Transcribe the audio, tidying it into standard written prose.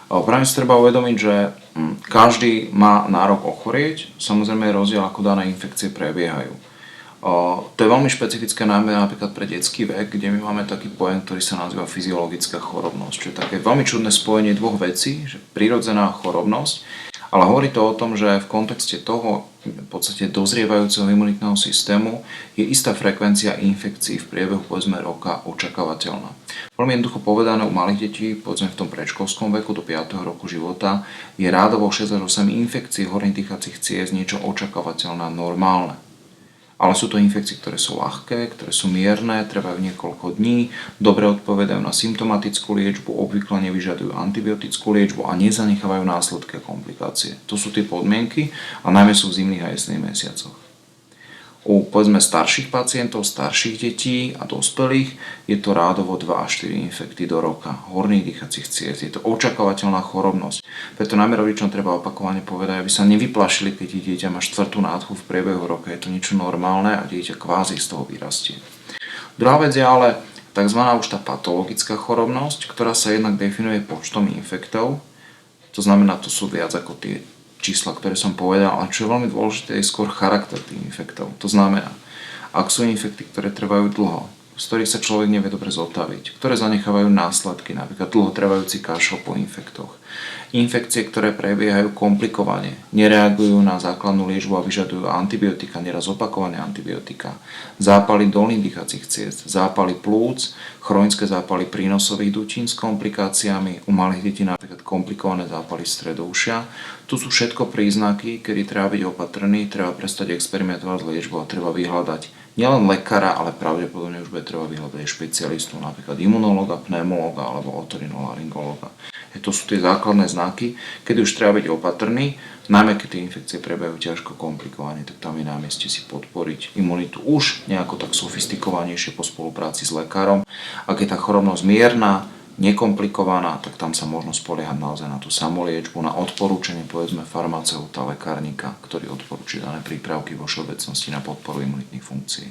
Práve si treba uvedomiť, že každý má nárok ochorieť, samozrejme je rozdiel, ako dané infekcie prebiehajú. To je veľmi špecifické najmä napríklad pre detský vek, kde my máme taký pojem, ktorý sa nazýva fyziologická chorobnosť, čo je také veľmi čudné spojenie dvoch vecí, že prirodzená chorobnosť, ale hovorí to o tom, že v kontexte toho v podstate dozrievajúceho imunitného systému je istá frekvencia infekcií v priebehu povedzme roka očakávateľná. Veľmi jednoducho povedané, u malých detí, povedzme v tom predškolskom veku do 5. roku života, je rádovo 6 až 8 infekcií horných dýchacích ciest niečo očakávateľné a normálne. Ale sú to infekcie, ktoré sú ľahké, ktoré sú mierne, trvajú niekoľko dní, dobre odpovedajú na symptomatickú liečbu, obvykle nevyžadujú antibiotickú liečbu a nezanechávajú následky a komplikácie. To sú tie podmienky a najmä sú v zimných a jesenných mesiacoch. U povedzme starších pacientov, starších detí a dospelých je to rádovo 2 až 4 infekty do roka horných dýchacích ciest. Je to očakávateľná chorobnosť. Preto najmä rodičom treba opakovane povedať, aby sa nevyplašili, keď ich dieťa má 4. nádchu v priebehu roka. Je to niečo normálne a dieťa kvázi z toho vyrastie. Druhá vec je ale tzv. Už tá patologická chorobnosť, ktorá sa jednak definuje počtom infektov. To znamená, to sú viac ako tie čísla, ktoré som povedal, ale čo je veľmi dôležité, je skôr charakter tých infektov. To znamená, ak sú infekty, ktoré trvajú dlho, z ktorých sa človek nevie dobre zotaviť, ktoré zanechávajú následky, napríklad dlhotrvajúci kašel po infektoch. Infekcie, ktoré prebiehajú komplikovane, nereagujú na základnú liečbu a vyžadujú antibiotika, neraz opakované antibiotika. Zápaly dolných dýchacích ciest, zápaly plúc, chronické zápaly prínosových dutín s komplikáciami, u malých detí napríklad komplikované zápaly stredoušia. Tu sú všetko príznaky, kedy treba byť opatrný, treba prestať experimentovať s liečbou a treba vyhľadať nielen lekára, ale pravdepodobne už bude treba vyhľadať aj špecialistu, napríklad imunológa, pneumológa alebo otorinolaryngológa. To sú tie základné znaky, kedy už treba byť opatrný, najmä keď tie infekcie prebiehajú ťažko komplikovane, tak tam je na mieste si podporiť imunitu už nejako tak sofistikovanejšie po spolupráci s lekárom. Ak je tá chorobnosť mierna, nekomplikovaná, tak tam sa možno spoliehať naozaj na tú samoliečbu, na odporúčanie povedzme farmaceuta, lekárnika, ktorý odporúči dané prípravky vo všeobecnosti na podporu imunitných funkcií.